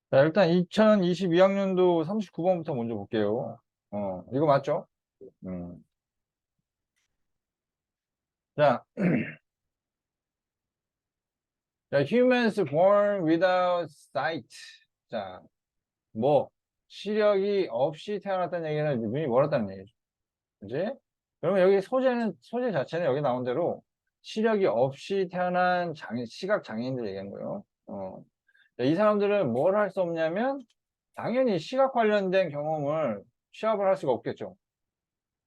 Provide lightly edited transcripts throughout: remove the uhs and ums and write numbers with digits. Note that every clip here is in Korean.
자, 일단 2022학년도 39번부터 먼저 볼게요. 이거 맞죠? 음. 자, 자, humans born without sight. 자, 뭐, 시력이 없이 태어났다는 얘기는 이제 눈이 멀었다는 얘기죠. 그지? 그러면 여기 소재 자체는 여기 나온 대로 시력이 없이 태어난 시각 장애인들 얘기한 거예요. 자, 이 사람들은 뭘 할 수 없냐면, 당연히 시각 관련된 경험을 취합을 할 수가 없겠죠.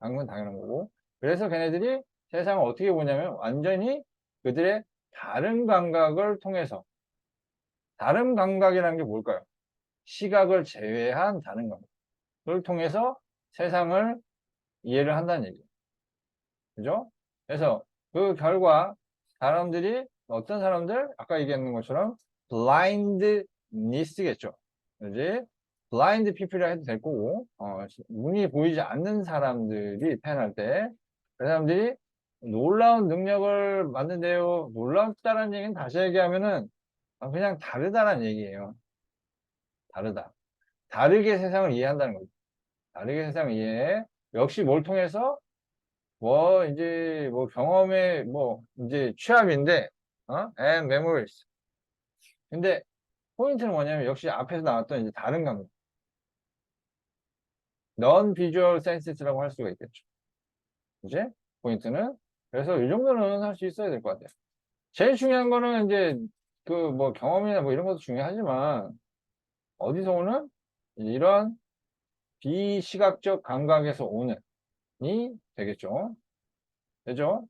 당근 당연한 거고. 그래서 걔네들이 세상을 어떻게 보냐면 완전히 그들의 다른 감각을 통해서, 다른 감각이라는 게 뭘까요? 시각을 제외한 다른 감각을 통해서 세상을 이해를 한다는 얘기죠. 그죠? 그래서 그 결과 사람들이 어떤 사람들? 아까 얘기했는 것처럼 blindness겠죠. 그지? blind people이라 해도 될 거고, 눈이 보이지 않는 사람들이 태어날 때, 그 사람들이 놀라운 능력을 만든대요. 놀랍다는 얘기는 다시 얘기하면은 그냥 다르다는 얘기예요. 다르다. 다르게 세상을 이해한다는 거죠. 다르게 세상을 이해해. 역시 뭘 통해서? 뭐, 이제, 뭐, 경험의, 뭐, 이제, 취합인데, and memories. 근데, 포인트는 뭐냐면, 역시 앞에서 나왔던 이제 다른 감각. non-visual senses라고 할 수가 있겠죠. 이제, 포인트는. 그래서 이 정도는 할 수 있어야 될 것 같아요. 제일 중요한 거는 이제, 그, 뭐, 경험이나 뭐 이런 것도 중요하지만, 어디서 오는? 이런 비시각적 감각에서 오는, 이 되겠죠. 되죠?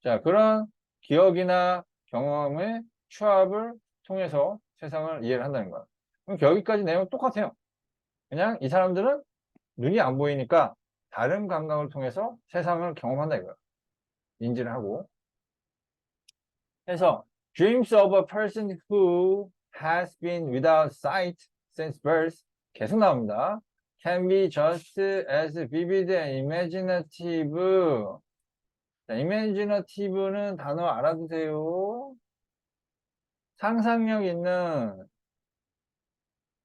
자, 그런 기억이나 경험의 추합을 통해서 세상을 이해를 한다는 거야. 그럼 여기까지 내용은 똑같아요. 그냥 이 사람들은 눈이 안 보이니까 다른 감각을 통해서 세상을 경험한다 이거야. 인지를 하고. 그래서 dreams of a person who has been without sight since birth 계속 나옵니다. can be just as vivid and imaginative. 자, imaginative는 단어 알아두세요. 상상력 있는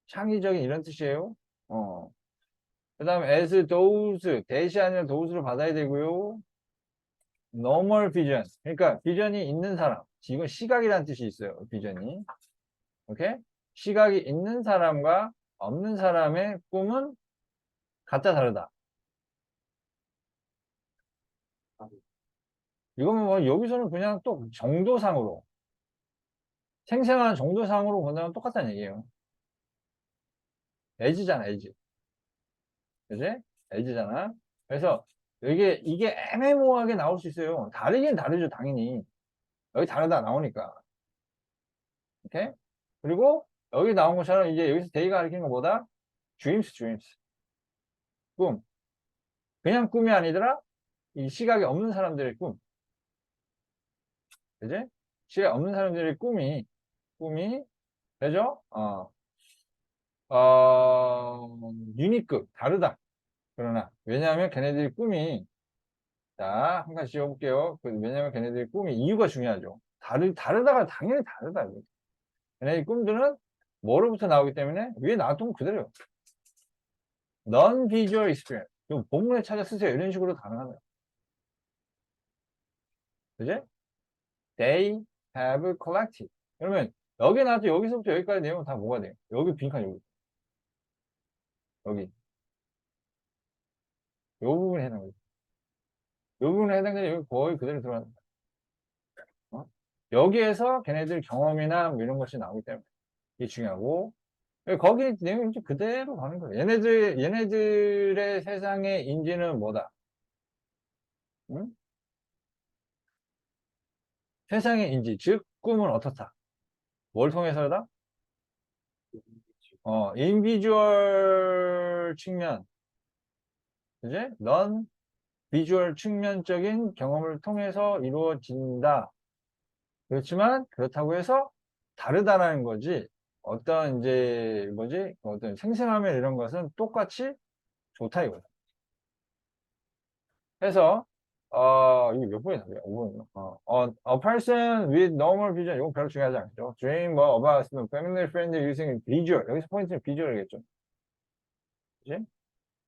창의적인 이런 뜻이에요. 그 다음에 as those 대시 아니라 those를 받아야 되고요. normal vision 그러니까 비전이 있는 사람 이건 시각이라는 뜻이 있어요. 비전이 오케이 시각이 있는 사람과 없는 사람의 꿈은 각자 다르다. 이거는 뭐 여기서는 그냥 또 정도상으로 생생한 정도상으로 본다면 똑같다는 얘기예요. 에이지잖아 에이지 그지? 에이지잖아. 그래서 이게 애매모호하게 나올 수 있어요. 다르긴 다르죠 당연히. 여기 다르다 나오니까. 오케이? 그리고 여기 나온 것처럼 이제 여기서 데이가 가리키는 것보다 dreams. 꿈. 그냥 꿈이 아니더라. 이 시각이 없는 사람들의 꿈. 그지? 시각이 없는 사람들의 꿈이, 되죠? 유니크, 다르다. 그러나, 왜냐하면 걔네들의 꿈이, 자, 한 가지 지어볼게요. 왜냐하면 걔네들의 꿈이 이유가 중요하죠. 다르다가 당연히 다르다. 걔네의 꿈들은 뭐로부터 나오기 때문에 위에 나왔던 거 그대로요. non-visual experience. 좀 본문에 찾아 쓰세요. 이런 식으로 가능하네요. 그지? They have collected. 그러면 여기 나왔죠. 여기서부터 여기까지 내용은 다 뭐가 돼요? 여기 빈칸 여기. 요 부분에 해당돼요. 요 부분에 해당되는 여기 거의 그대로 들어간다. 어? 여기에서 걔네들 경험이나 뭐 이런 것이 나오기 때문에 이게 중요하고 거기 내용이 이제 그대로 가는 거예요. 얘네들의 세상의 인지는 뭐다? 응? 세상의 인지, 즉 꿈은 어떻다? 뭘 통해서다? 인비주얼 측면, 그지? 넌 비주얼 측면적인 경험을 통해서 이루어진다. 그렇지만 그렇다고 해서 다르다라는 거지. 어떤 이제 뭐지? 어떤 생생함이나 이런 것은 똑같이 좋다 이거죠. 해서 이게 몇 번이나 돼요? 5번이나. A person with normal vision. 이건 별로 중요하지 않죠. Dream 뭐 about family friend using visual. 여기서 포인트는 비주얼이겠죠. 그치?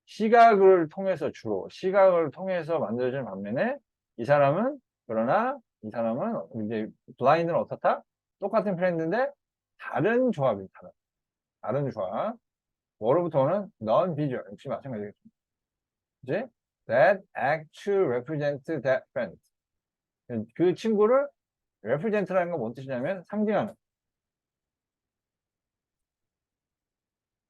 시각을 통해서 주로 시각을 통해서 만들어진 반면에 이 사람은 그러나 이 사람은 이제 블라인드는 어떻다? 똑같은 프렌드인데 다른 조합입니다. 다른 조합. 뭐로부터는 non-visual 역시 마찬가지겠죠. 그치? That act to represent that friend. 그 친구를 represent라는 건 뭔 뜻이냐면 상징하는.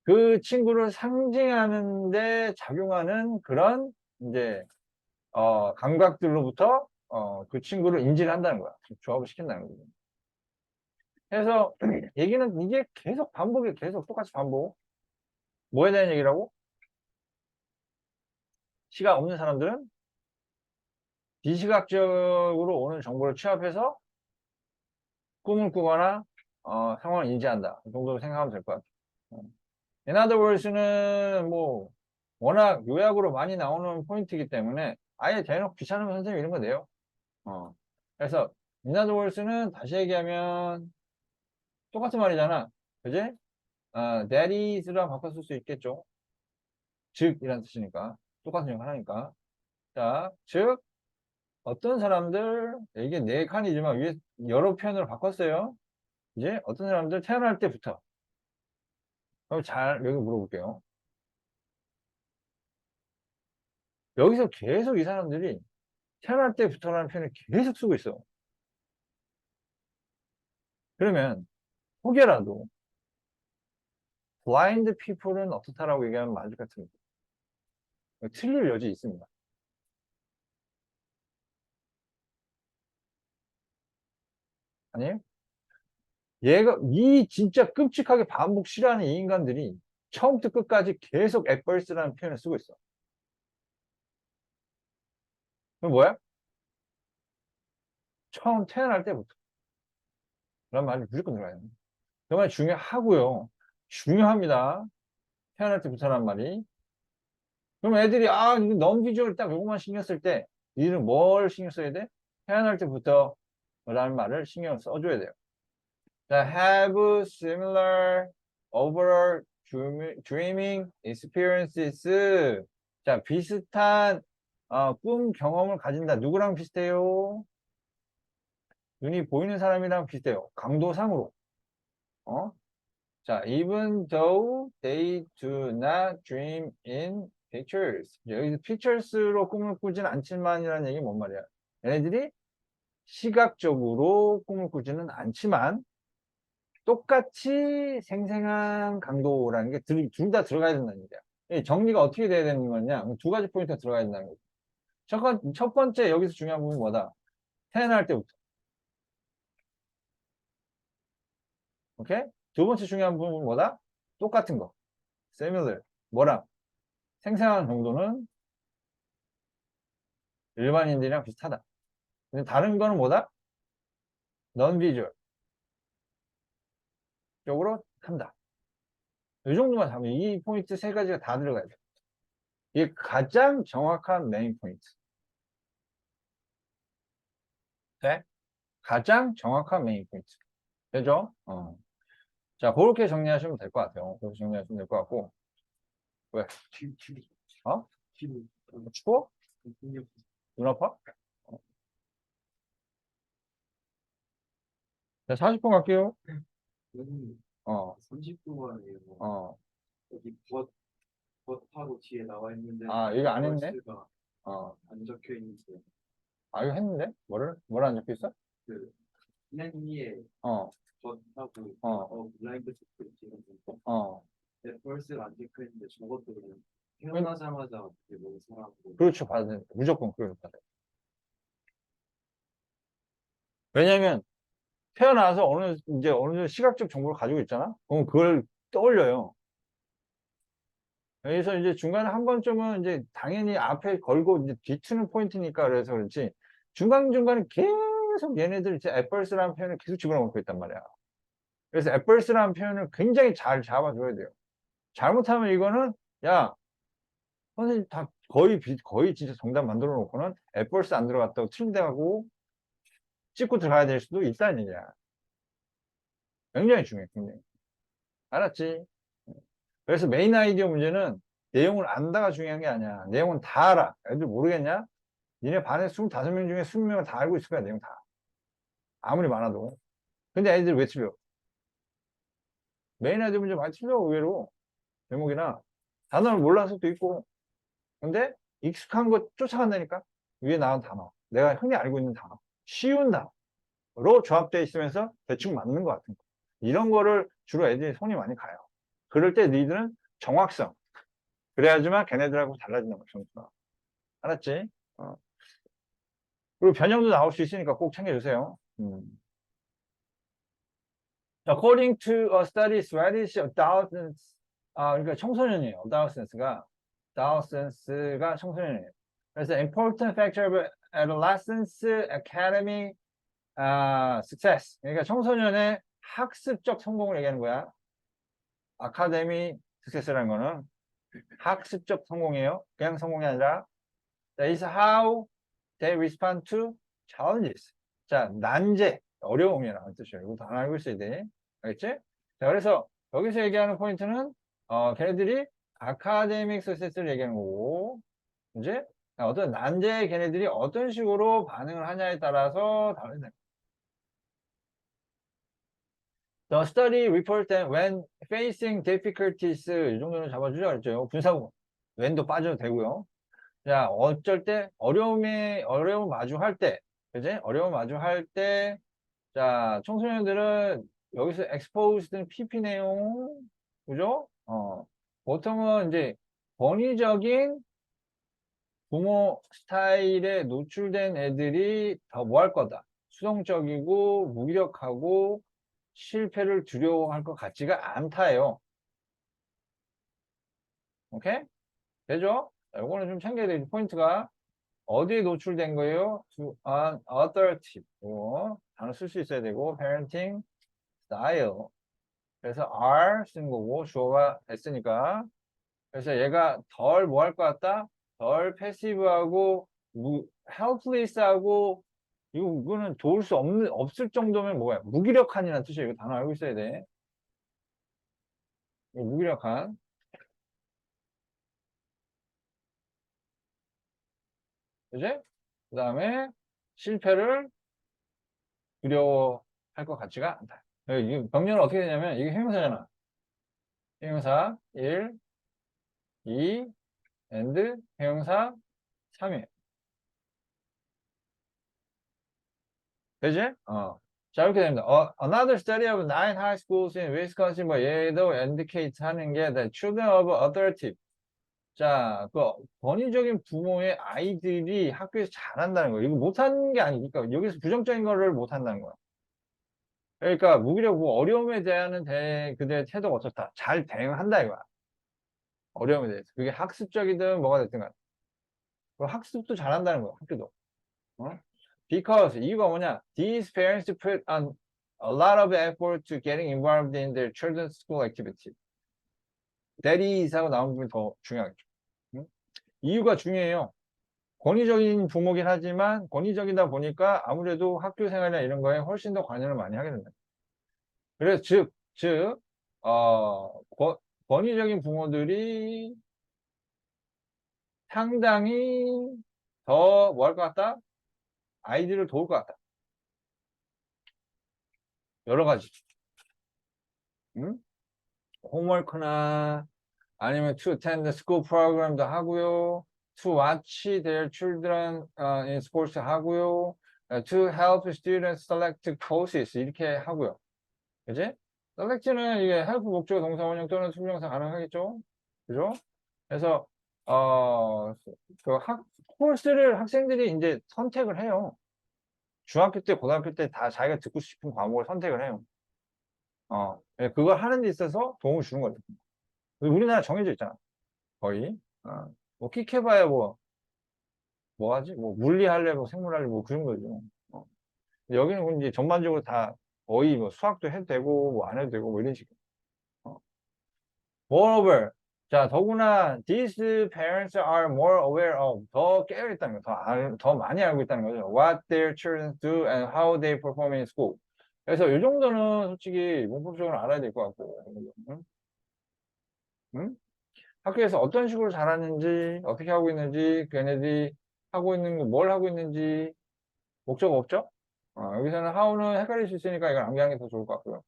그 친구를 상징하는데 작용하는 그런 이제 감각들로부터 그 친구를 인지를 한다는 거야. 조합을 시킨다는 거죠. 그래서 얘기는 이게 계속 반복이 계속 똑같이 반복. 뭐에 대한 얘기라고? 시각 없는 사람들은 비시각적으로 오는 정보를 취합해서 꿈을 꾸거나 상황을 인지한다. 이 정도로 생각하면 될 것 같아요. In other words는 뭐 워낙 요약으로 많이 나오는 포인트이기 때문에 아예 대놓고 귀찮으면 선생님 이런 거 내요. 그래서 in other words는 다시 얘기하면 똑같은 말이잖아. 그지? that is랑 바꿔 쓸 수 있겠죠. 즉 이란 뜻이니까 똑같은 역 하나니까. 자, 즉 어떤 사람들 이게 네 칸이지만 위에 여러 표현으로 바꿨어요. 이제 어떤 사람들 태어날 때부터 그럼 잘 여기 물어볼게요. 여기서 계속 이 사람들이 태어날 때부터라는 표현을 계속 쓰고 있어. 그러면 혹여라도 blind people은 어떻다라고 얘기하면 맞을 것 같습니다. 틀릴 여지 있습니다. 아니에요? 얘가 이 진짜 끔찍하게 반복 싫어하는 이 인간들이 처음부터 끝까지 계속 adverse라는 표현을 쓰고 있어. 그럼 뭐야? 처음 태어날 때부터 그런 말이 무조건 들어가요. 정말 중요하고요. 중요합니다. 태어날 때부터란 말이. 그럼 애들이 이거 넘기죠. 딱 요것만 신경 쓸 때 니는 뭘 신경 써야 돼? 태어날 때부터 라는 말을 신경 써줘야 돼요. 자, have similar overall dreaming experiences. 자, 비슷한 꿈 경험을 가진다. 누구랑 비슷해요? 눈이 보이는 사람이랑 비슷해요. 강도상으로. 어? 자, even though they do not dream in pictures. 여기서 pictures로 꿈을 꾸진 않지만이라는 얘기 뭔 말이야? 얘네들이 시각적으로 꿈을 꾸지는 않지만 똑같이 생생한 강도라는 게 둘 다 들어가야 된다는 얘기야. 이 정리가 어떻게 돼야 되는 거냐? 두 가지 포인트가 들어가야 된다는 거죠. 첫 번째 여기서 중요한 부분은 뭐다? 태어날 때부터. 오케이? 두 번째 중요한 부분은 뭐다? 똑같은 거. similar. 뭐랑? 생생한 정도는 일반인들이랑 비슷하다. 근데 다른 거는 뭐다? non-visual 쪽으로 한다. 이 정도만 하면 이 포인트 세 가지가 다 들어가야 돼. 이게 가장 정확한 메인 포인트. 네? 가장 정확한 메인 포인트. 되죠? 자, 그렇게 정리하시면 될 것 같아요. 그렇게 정리하시면 될 것 같고. 왜? 어? 추워? 눈 아파? 자, 40분 갈게요. 어, 30분만에 어. 여기 벗하고 뒤에 나와 있는데 이거 안 했네? 벌스가 안 적혀 있는데 이거 했는데? 뭐라 안 적혀 있어? 그 맨 위에 어, 벗하고 블라인드 적혀 있는 벌스가 안 적혀 있는데 저것도 그냥 태어나자마자 그게 너무 사람고 그렇죠. 무조건 그걸 받아요. 왜냐면, 태어나서 이제 어느 정도 시각적 정보를 가지고 있잖아? 그럼 그걸 떠올려요. 그래서 이제 중간에 한 번쯤은 이제 당연히 앞에 걸고 이제 뒤트는 포인트니까 그래서 그렇지. 중간중간에 계속 얘네들 이제 애플스라는 표현을 계속 집어넣고 있단 말이야. 그래서 애플스라는 표현을 굉장히 잘 잡아줘야 돼요. 잘못하면 이거는, 야, 선생님 다 거의 진짜 정답 만들어 놓고는 앱벌스 안 들어갔다고 틀린다고 찍고 들어가야 될 수도 있다는 얘기야. 굉장히 중요해, 굉장히. 알았지? 그래서 메인 아이디어 문제는 내용을 안다가 중요한 게 아니야. 내용은 다 알아. 애들 모르겠냐? 니네 반에 25명 중에 20명은 다 알고 있을 거야, 내용 다. 아무리 많아도. 근데 애들 왜 틀려? 메인 아이디어 문제 많이 틀려, 의외로. 제목이나. 단어를 몰라서 도 있고. 근데 익숙한 거 쫓아간다니까? 위에 나온 단어. 내가 흔히 알고 있는 단어. 쉬운 단어로 조합되어 있으면서 대충 맞는 것 같은 거. 이런 거를 주로 애들이 손이 많이 가요. 그럴 때 니들은 정확성. 그래야지만 걔네들하고 달라진다는 거야, 점수가. 알았지? 어. 그리고 변형도 나올 수 있으니까 꼭 챙겨주세요. According to a study, Swedish adolescents, 그러니까 청소년이에요. adolescents가 청소년이에요. 그래서 important factor of adolescence academy success. 그러니까 청소년의 학습적 성공을 얘기하는 거야. 아카데미 success라는 거는 학습적 성공이에요. 그냥 성공이 아니라 that is how they respond to challenges. 자, 난제, 어려움이라는 뜻이에요. 이거 다 알고 있어야 돼. 알겠지? 자, 그래서 여기서 얘기하는 포인트는, 걔네들이 아카데믹 서세스를 얘기하는 거고, 이제 어떤 난제에 걔네들이 어떤 식으로 반응을 하냐에 따라서 다르다. The study report that when facing difficulties, 이 정도는 잡아주자 그랬죠. 분사구. when도 빠져도 되고요. 자, 어쩔 때, 어려움 마주할 때, 그지? 어려움 마주할 때, 자, 청소년들은 여기서 exposed는 PP 내용, 그죠? 보통은 이제 권위적인 부모 스타일에 노출된 애들이 더 뭐 할 거다. 수동적이고, 무기력하고, 실패를 두려워할 것 같지가 않다예요. 오케이? 되죠? 자, 요거는 좀 챙겨야 될 포인트가 어디에 노출된 거예요? To an authoritative. 단어 쓸 수 있어야 되고, parenting style. 그래서 are 쓴 거고, 주어가 됐으니까. 그래서 얘가 덜 뭐 할 것 같다? 덜 패시브하고, helpless하고, 이거는 도울 수 없을 정도면 뭐야? 무기력한이라는 뜻이에요. 이거 단어 알고 있어야 돼. 이거 무기력한. 그지? 그 다음에 실패를 두려워할 것 같지가 않다. 이 병렬은 어떻게 되냐면 이게 형용사잖아. 형용사 1, 2, and 형용사 3이에요. 되지? 자, 이렇게 됩니다. Another study of 9 high schools in Wisconsin, 뭐 얘도 indicate 하는 게 the children of authoritative. 자, 그 권위적인 부모의 아이들이 학교에서 잘한다는 거예요. 이거 못하는 게 아니니까 여기서 부정적인 거를 못한다는 거야. 그러니까 무기력, 어려움에 대한 그들의 태도가 어떻다. 잘 대응한다 이거야. 어려움에 대해서. 그게 학습적이든 뭐가 됐든 간에. 학습도 잘한다는 거야, 학교도. Because 이유가 뭐냐? These parents put on a lot of effort to getting involved in their children's school activity. That is 하고 나온 부분이 더 중요하겠죠. 이유가 중요해요. 권위적인 부모긴 하지만 권위적이다 보니까 아무래도 학교 생활이나 이런 거에 훨씬 더 관여를 많이 하게 된다. 그래서 즉, 권위적인 부모들이 상당히 더 뭐 할 것 같다? 아이들을 도울 것 같다. 여러 가지. 홈워크나 아니면 to attend the school program도 하고요. to watch their children in sports 하고요. to help students select courses 이렇게 하고요. 그지? select는 이게 help 목적 동사 원형 또는 수명사 가능하겠죠? 그죠? 그래서 그 코र्스를 학생들이 이제 선택을 해요. 중학교 때, 고등학교 때 다 자기가 듣고 싶은 과목을 선택을 해요. 그걸 하는 데 있어서 도움을 주는 거죠. 우리나라 정해져 있잖아. 거의. 뭐, 킥 해봐야 뭐 하지? 뭐, 물리 할래, 뭐, 생물 할래, 뭐, 그런 거죠. 여기는 이제 전반적으로 다 거의 뭐, 수학도 해도 되고, 뭐, 안 해도 되고, 뭐, 이런 식이에요. Moreover, 자, 더구나 these parents are more aware of 더 깨어있다는 거, 더 많이 알고 있다는 거죠. What their children do and how they perform in school. 그래서 이 정도는 솔직히 문법적으로 알아야 될 것 같고, 응? 응? 학교에서 어떤 식으로 잘하는지, 어떻게 하고 있는지, 걔네들이 하고 있는 거, 뭘 하고 있는지, 목적 없죠? 여기서는 how는 헷갈릴 수 있으니까 이걸 암기하는 게 더 좋을 것 같고요.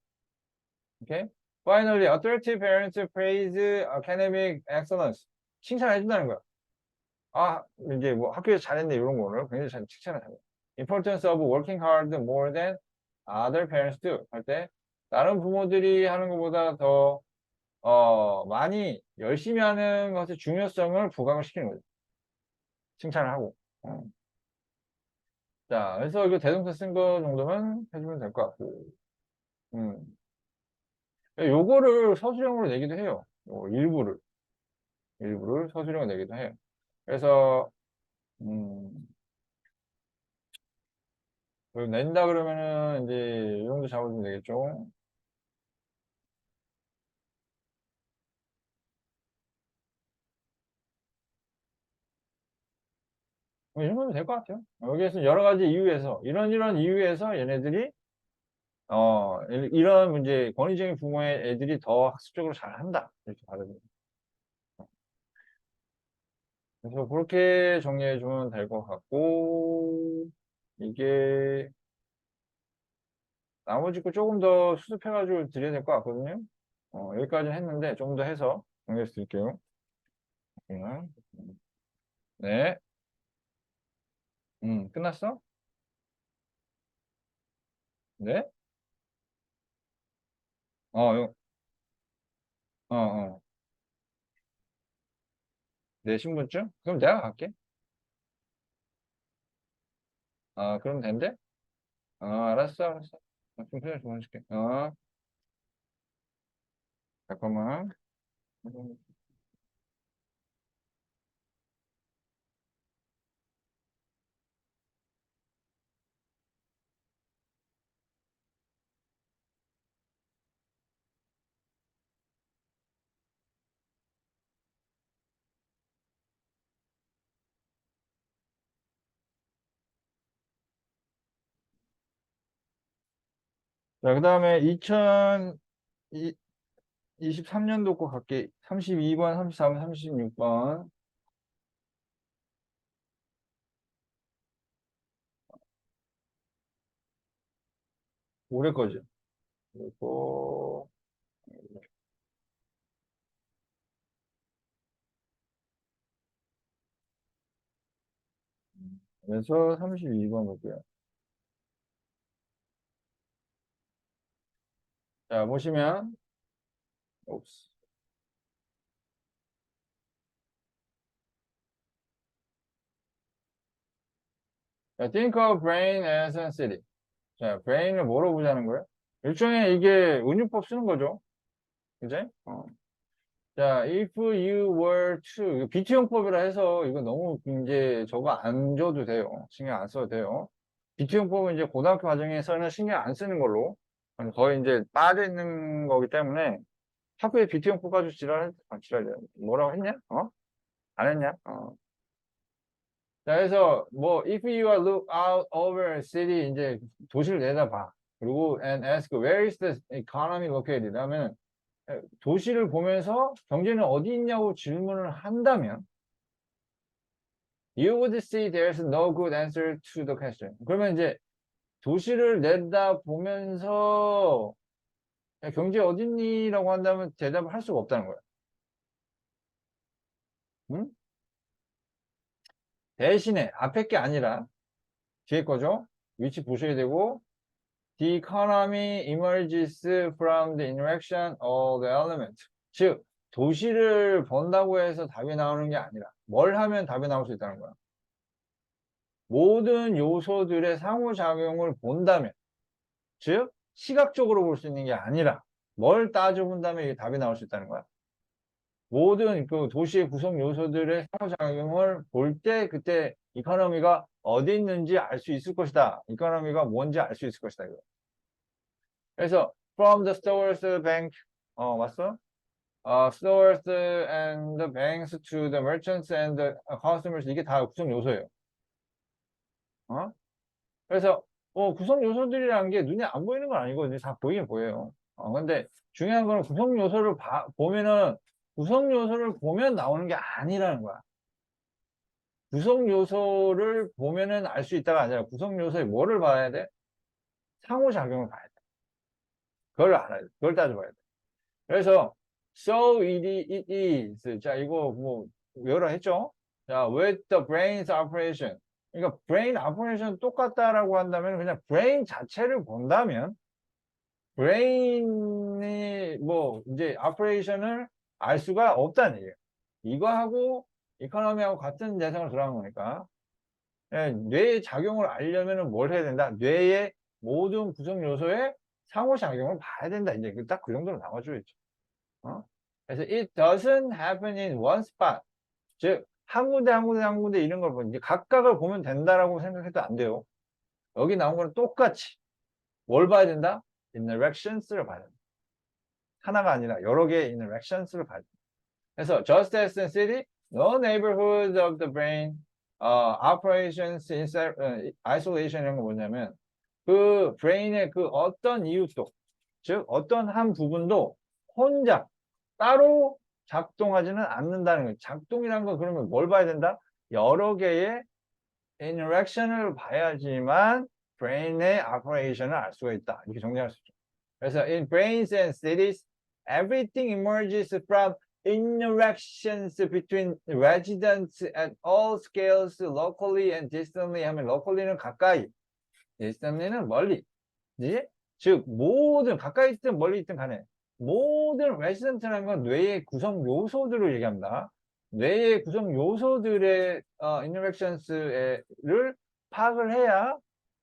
오케이? Finally, authoritative parents praise academic excellence. 칭찬해 준다는 거야. 이제 뭐 학교에서 잘했네 이런 거를 굉장히 잘 칭찬을 해요. Importance of working hard more than other parents do. 할 때 다른 부모들이 하는 것보다 더 많이 열심히 하는 것의 중요성을 부각을 시키는 거죠. 칭찬을 하고. 자, 그래서 이거 대동사 쓴 거 정도만 해주면 될 것 같고. 음. 요거를 서술형으로 내기도 해요. 일부를 서술형으로 내기도 해요. 그래서, 낸다 그러면은 이제 이 정도 잡아주면 되겠죠. 이 정도면 될 것 같아요. 여기에서 여러 가지 이유에서, 이런 이유에서 얘네들이, 이런 문제, 권위적인 부모의 애들이 더 학습적으로 잘한다. 이렇게 받아들여요. 그래서 그렇게 정리해주면 될 것 같고, 이게, 나머지 거 조금 더 수습해가지고 드려야 될 것 같거든요. 여기까지는 했는데, 조금 더 해서 정리해서 드릴게요. 네. 끝났어? 네? 어, 어, 어. 내 신분증? 그럼 내가 갈게. 그럼 된대? 알았어. 좀 표현 좀 해줄게. 잠깐만. 자, 그 다음에 2023년도 거 갈게. 32번, 34번, 36번. 올해 거죠. 그리고, 그래서 32번 볼게요. 자, 보시면, 옵스. 자, think of brain as a city. 자, brain을 뭐로 보자는 거예요? 일종의 이게 은유법 쓰는 거죠. 그제? 자, if you were to, 이거 비트용법이라 해서 이거 너무 이제 저거 안 줘도 돼요. 신경 안 써도 돼요. 비트용법은 이제 고등학교 과정에서는 신경 안 쓰는 걸로 거의 이제 빠져 있는 거기 때문에 학교에 비트용법 가지고 지랄, 뭐라고 했냐? 안 했냐? 자, 그래서 뭐 if you are look out over a city 이제 도시를 내다봐. 그리고 and ask where is the economy located? 하면 도시를 보면서 경제는 어디 있냐고 질문을 한다면 you would see there's no good answer to the question. 그러면 이제 도시를 내다보면서 야, 경제 어딨니?라고 한다면 대답을 할 수가 없다는 거야. 응? 대신에 앞에 게 아니라 뒤에 거죠. 위치 보셔야 되고 the economy emerges from the interaction of the elements. 즉 도시를 본다고 해서 답이 나오는 게 아니라 뭘 하면 답이 나올 수 있다는 거야. 모든 요소들의 상호작용을 본다면, 즉 시각적으로 볼 수 있는 게 아니라 뭘 따져본다면 이게 답이 나올 수 있다는 거야. 모든 그 도시의 구성 요소들의 상호작용을 볼 때 그때 이코노미가 어디 있는지 알 수 있을 것이다. 이코노미가 뭔지 알 수 있을 것이다. 이거. 그래서 from the stores bank 맞어? stores and the banks to the merchants and the customers. 이게 다 구성 요소예요. 그래서 구성 요소들이라는 게 눈에 안 보이는 건 아니고 이제 다 보이긴 보여요. 근데 중요한 거는 구성 요소를 보면은 구성 요소를 보면 나오는 게 아니라는 거야. 구성 요소를 보면은 알 수 있다가 아니라 구성 요소에 뭐를 봐야 돼? 상호작용을 봐야 돼. 그걸 알아야 돼. 그걸 따져봐야 돼. 그래서 so it is. 자, 이거 뭐 외우라 했죠? 자, with the brain's operation. 그러니까 brain operation 똑같다라고 한다면 그냥 brain 자체를 본다면 brain이 뭐 이제 operation을 알 수가 없다는 얘기예요. 이거하고 이코노미하고 같은 대상을 들어간 거니까. 뇌의 작용을 알려면 뭘 해야 된다? 뇌의 모든 구성 요소의 상호작용을 봐야 된다. 이제 딱 그 정도로 나와줘야죠. 그래서 it doesn't happen in one spot. 즉, 한 군데, 한 군데, 한 군데 이런 걸 보면 이제 각각을 보면 된다라고 생각해도 안 돼요. 여기 나온 거는 똑같이 뭘 봐야 된다? interactions를 봐야 된다. 하나가 아니라 여러 개의 interactions를 봐야 된다. 그래서 just as in city, no neighborhood of the brain operations in isolation 이런 거 뭐냐면 그 브레인의 그 어떤 이유도 즉 어떤 한 부분도 혼자 따로 작동하지는 않는다는 거예요. 작동이란 건 그러면 뭘 봐야 된다? 여러 개의 interaction을 봐야지만 브레인의 operation을 알 수가 있다. 이렇게 정리할 수 있죠. 그래서 in brains and cities, everything emerges from interactions between residents at all scales, locally and distantly. 하면 locally는 가까이, distantly는 멀리. 즉 모든 가까이 있든 멀리 있든 간에 모든 resident라는 건 뇌의 구성 요소들을 얘기합니다. 뇌의 구성 요소들의 interactions를 파악을 해야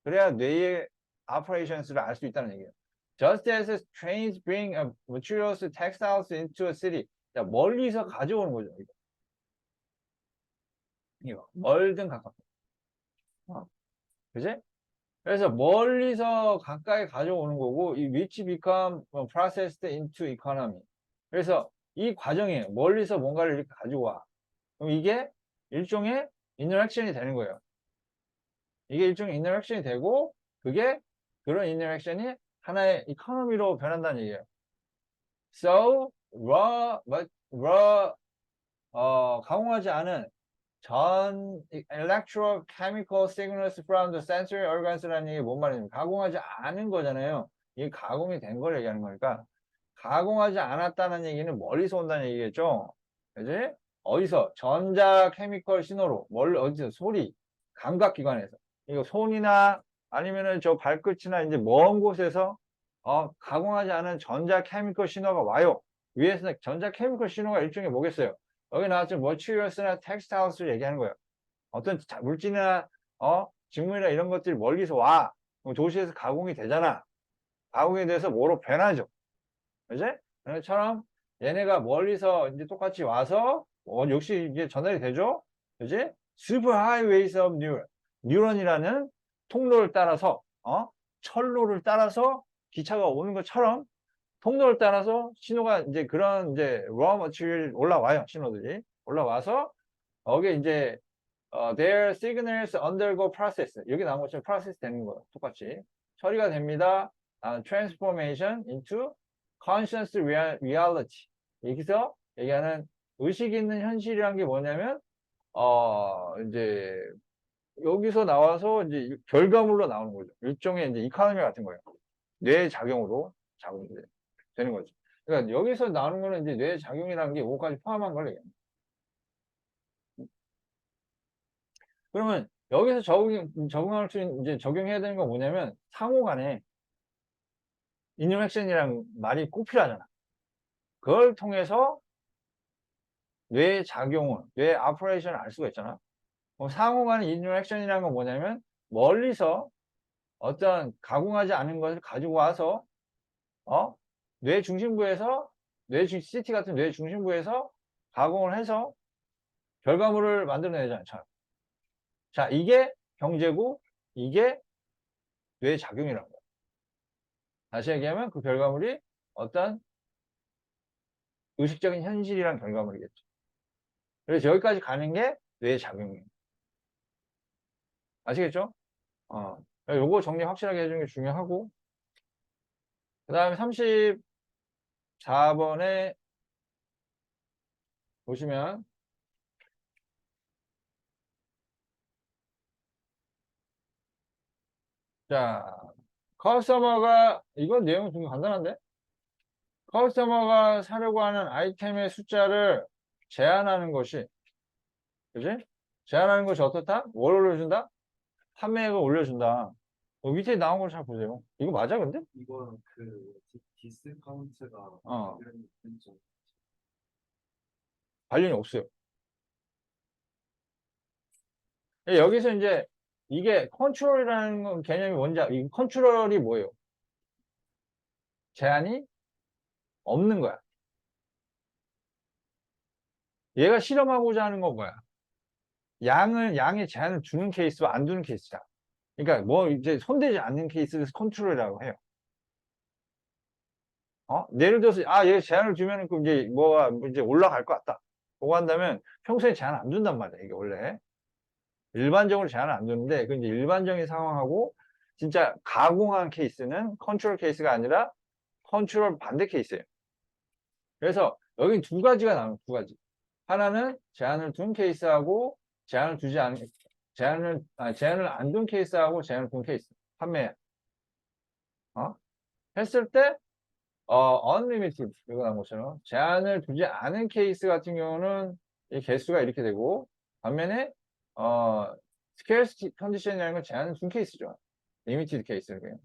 그래야 뇌의 operations를 알 수 있다는 얘기예요. Just as trains bring materials, textiles into a city. 자, 멀리서 가져오는 거죠. 이거 멀든 가깝든. 그지? 그래서 멀리서 가까이 가져오는 거고, 이 which become processed into economy. 그래서 이 과정에 멀리서 뭔가를 이렇게 가지고 와. 그럼 이게 일종의 interaction이 되는 거예요. 이게 일종의 interaction이 되고, 그게 그런 interaction이 하나의 economy로 변한다는 얘기예요. So, 가공하지 않은 전 electrochemical signals from the sensory organs라는 얘기 뭔 말입니까? 가공하지 않은 거잖아요. 이게 가공이 된 걸 얘기하는 거니까 가공하지 않았다는 얘기는 멀리서 온다는 얘기겠죠. 그지? 어디서? 전자 케미컬 신호로 어디서? 소리, 감각기관에서. 이거 손이나 아니면은 저 발끝이나 이제 먼 곳에서 가공하지 않은 전자 케미컬 신호가 와요. 위에서는 전자 케미컬 신호가 일종의 뭐겠어요? 여기 나왔죠. materials나 textiles를 얘기하는 거예요. 어떤 물질이나 직물이나 이런 것들이 멀리서 와. 그럼 도시에서 가공이 되잖아. 가공이 돼서 뭐로 변하죠. 그지? 그처럼 얘네가 멀리서 이제 똑같이 와서 역시 이제 전달이 되죠. 그지? super highways of neuron. 뉴런이라는 통로를 따라서 철로를 따라서 기차가 오는 것처럼 통로를 따라서 신호가 이제 그런 이제 raw material 올라와요. 신호들이 올라와서 거기에 이제 their signals undergo process. 여기 나온 것처럼 process 되는 거예요. 똑같이 처리가 됩니다. transformation into conscious reality. 여기서 얘기하는 의식 있는 현실이라는 게 뭐냐면 이제 여기서 나와서 이제 결과물로 나오는 거죠. 일종의 이제 이코노미 같은 거예요. 뇌 작용으로 작용이 되는 거죠. 그러니까 여기서 나오는 거는 이제 뇌 작용이라는 게 5까지 포함한 걸 얘기합니다. 그러면 여기서 적응할 수 있는, 이제 적용해야 되는 건 뭐냐면 상호 간에 인터랙션이라는 말이 꼭 필요하잖아. 그걸 통해서 뇌 작용을, 뇌 오퍼레이션을 알 수가 있잖아. 상호 간의 인터랙션이라는 건 뭐냐면 멀리서 어떤 가공하지 않은 것을 가지고 와서 뇌 중심부에서 CT 같은 뇌 중심부에서 가공을 해서 결과물을 만들어내잖아요. 자, 이게 경제고 이게 뇌 작용이라는 거예요. 다시 얘기하면 그 결과물이 어떤 의식적인 현실이란 결과물이겠죠. 그래서 여기까지 가는 게 뇌의 작용이에요. 아시겠죠? 요거 정리 확실하게 해주는 게 중요하고, 그 다음에 34번에 보시면, 자, 커스터머가, 이건 내용이 좀 간단한데? 커스터머가 사려고 하는 아이템의 숫자를 제한하는 것이, 그지? 제한하는 것이 어떻다? 뭘 올려준다? 판매액을 올려준다. 밑에 나온 걸 잘 보세요. 이거 맞아, 근데? 이건 그 디스카운트가 어, 있죠. 관련이 없어요. 여기서 이제 이게 컨트롤이라는 개념이 뭔지, 이 컨트롤이 뭐예요? 제한이 없는 거야. 얘가 실험하고자 하는 건 뭐야? 양의 제한을 두는 케이스와 안 두는 케이스다. 그러니까 뭐 이제 손대지 않는 케이스를 컨트롤이라고 해요. 예를 들어서, 얘 제한을 두면은 그 이제 뭐가 이제 올라갈 것 같다. 그거 한다면 평소에 제한 안 둔단 말이야, 이게 원래. 일반적으로 제한을 안 두는데, 그 이제 일반적인 상황하고 진짜 가공한 케이스는 컨트롤 케이스가 아니라 컨트롤 반대 케이스예요. 그래서 여기 두 가지가 나와요, 두 가지. 하나는 제한을 둔 케이스하고 제한을 두지 않은, 제한을 안 둔 케이스하고 제한을 둔 케이스. 판매. 했을 때, unlimited, 이거 나온 것처럼 제한을 두지 않은 케이스 같은 경우는 이 개수가 이렇게 되고, 반면에, scarcity condition이라는 건 제한을 둔 케이스죠. limited 케이스를.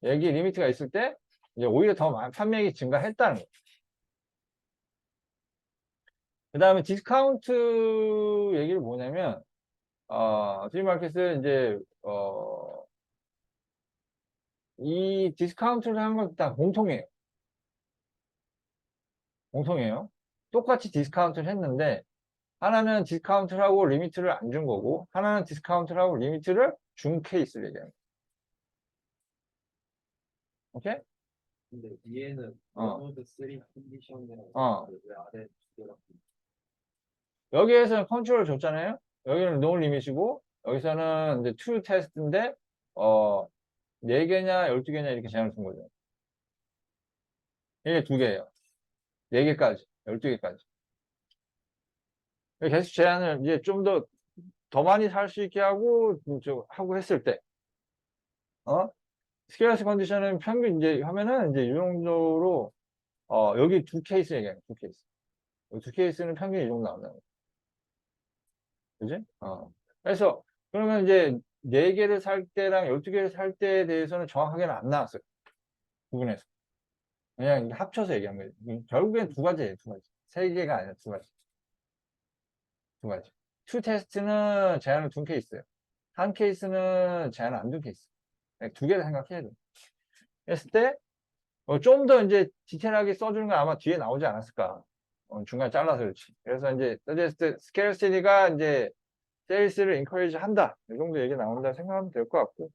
여기 리미트가 있을 때, 이제 오히려 더 판매액이 증가했다는 거예요. 그 다음에 디스카운트 얘기를 뭐냐면, 프리마켓은 이제, 이 디스카운트를 하는 건 다 공통이에요. 공통이에요. 똑같이 디스카운트를 했는데, 하나는 디스카운트를 하고 리미트를 안 준 거고, 하나는 디스카운트를 하고 리미트를 준 케이스를 얘기해요. 오케이? 근데 위에는 어. 모드 3 컨디션이라고 어. 왜 아래 두 개가 여기에서는 컨트롤 줬잖아요. 여기는 no limit이고, 여기서는 이제 true test인데, 4개냐, 12개냐 이렇게 제한을 준 거죠. 이게 2개예요. 4개까지, 12개까지. 계속 제한을 이제 좀 더 많이 살 수 있게 하고, 하고 했을 때, 스케일스 컨디션은 평균 이제 하면은 이제 이 정도로, 여기 두 케이스 얘기해요. 두 케이스. 여기 두 케이스는 평균 이 정도 나온다는 거예요. 그지? 그래서, 그러면 이제 4개를 살 때랑 12개를 살 때에 대해서는 정확하게는 안 나왔어요. 부분에서. 그냥 합쳐서 얘기한 거예요. 결국엔 두 가지예요, 두 가지. 3개가 아니라 두 가지. 두 가지. 투 테스트는 제한을 둔 케이스예요. 한 케이스는 제한을 안 둔 케이스. 두 개를 생각해야 돼요. 했을 때, 좀 더 이제 디테일하게 써주는 건 아마 뒤에 나오지 않았을까. 중간에 잘라서 그렇지. 그래서 이제, 서제스트 스케일시티가 이제, 세일스를 인커리지 한다. 이 정도 얘기 나온다 생각하면 될 것 같고.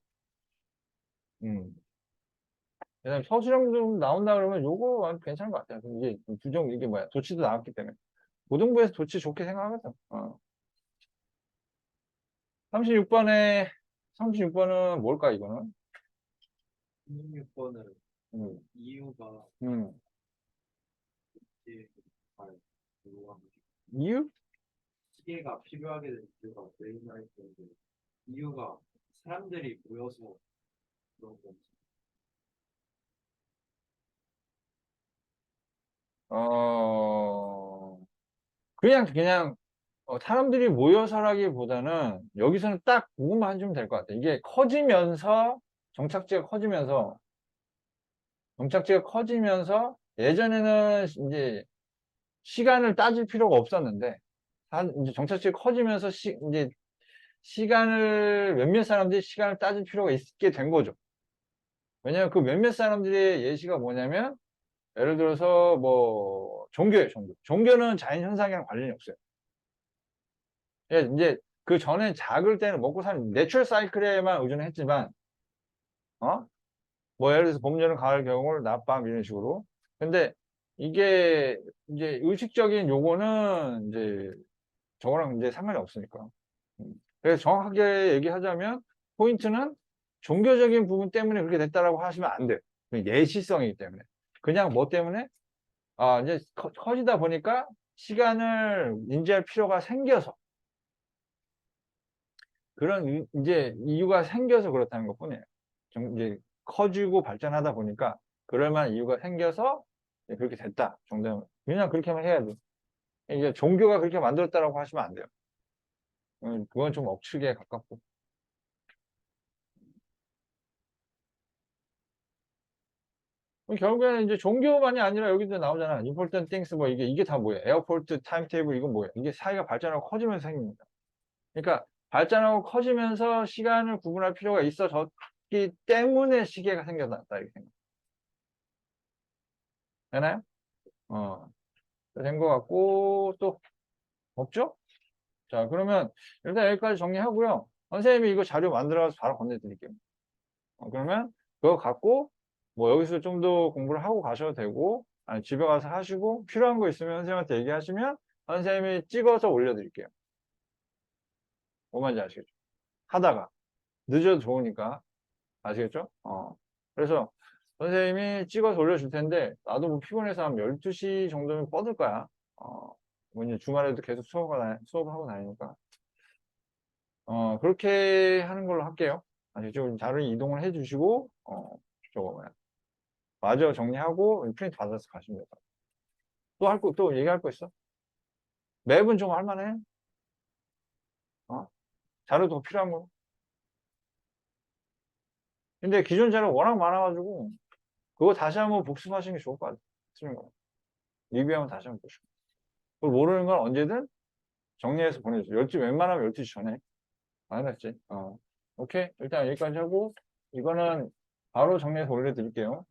그다음에 서술형 좀 나온다 그러면 요거 아주 괜찮은 것 같아요. 이게 이게 뭐야. 도치도 나왔기 때문에. 고등부에서 도치 좋게 생각하거든. 36번은 뭘까, 이거는? 16번은 음, 이유가 음. 이제 잘 궁금한 이유? 시계가 필요하게 된 이유가 왜 있나 했는데 이유가 사람들이 모여서 그런 건지 어, 그냥, 사람들이 모여서라기보다는 여기서는 딱 그것만 해주면 될 것 같아. 이게 커지면서, 정착지가 커지면서, 예전에는 이제 시간을 따질 필요가 없었는데, 이제 정착지가 커지면서 이제 몇몇 사람들이 시간을 따질 필요가 있게 된 거죠. 왜냐면 그 몇몇 사람들의 예시가 뭐냐면, 예를 들어서 뭐, 종교예요, 종교. 종교는 자연현상이랑 관련이 없어요. 이제 그 전에 작을 때는 먹고 사는 내추럴 사이클에만 의존했지만, 뭐 예를 들어서 봄, 여름, 가을, 겨울, 낮, 밤 이런 식으로. 근데 이게 이제 의식적인 요거는 이제 저거랑 이제 상관이 없으니까. 그래서 정확하게 얘기하자면 포인트는 종교적인 부분 때문에 그렇게 됐다라고 하시면 안 돼요. 예시성이기 때문에. 그냥 뭐 때문에? 아, 이제 커지다 보니까 시간을 인지할 필요가 생겨서 그런 이제 이유가 생겨서 그렇다는 것 뿐이에요. 좀 이제 커지고 발전하다 보니까 그럴 만한 이유가 생겨서 그렇게 됐다 정도면 그냥 그렇게만 해야 돼. 이게 종교가 그렇게 만들었다라고 하시면 안 돼요. 그건 좀 억측에 가깝고. 결국에는 이제 종교만이 아니라 여기도 나오잖아. important things 뭐 이게 다 뭐예요? 에어포트 타임테이블 이건 뭐예요? 이게 사회가 발전하고 커지면서 생깁니다. 그러니까 발전하고 커지면서 시간을 구분할 필요가 있어졌기 때문에 시계가 생겨났다 이렇게 생각. 되나요? 된 것 같고 또 없죠? 자 그러면 일단 여기까지 정리하고요. 선생님이 이거 자료 만들어서 바로 건네드릴게요. 그러면 그거 갖고 뭐 여기서 좀 더 공부를 하고 가셔도 되고 아니 집에 가서 하시고 필요한 거 있으면 선생님한테 얘기하시면 선생님이 찍어서 올려드릴게요. 뭔 말인지 아시겠죠? 하다가 늦어도 좋으니까 아시겠죠? 그래서 선생님이 찍어서 올려줄 텐데 나도 뭐 피곤해서 한 12시 정도면 뻗을 거야. 뭐 이제 주말에도 계속 수업하고 다니니까 그렇게 하는 걸로 할게요. 아시죠? 자료 이동을 해주시고 저거 뭐야 마저 정리하고 프린트 받아서 가시면 돼요. 또 얘기할 거 있어? 맵은 좀 할만해? 어? 자료 더 필요한 거? 근데 기존 자료 워낙 많아가지고 그거 다시 한번 복습하시는 게 좋을 것 같아요. 쓰는 거. 리뷰하면 다시 한번 보시고. 그걸 모르는 건 언제든 정리해서 보내주세요. 웬만하면 12시 전에. 알았지? 오케이. 일단 여기까지 하고, 이거는 바로 정리해서 올려드릴게요.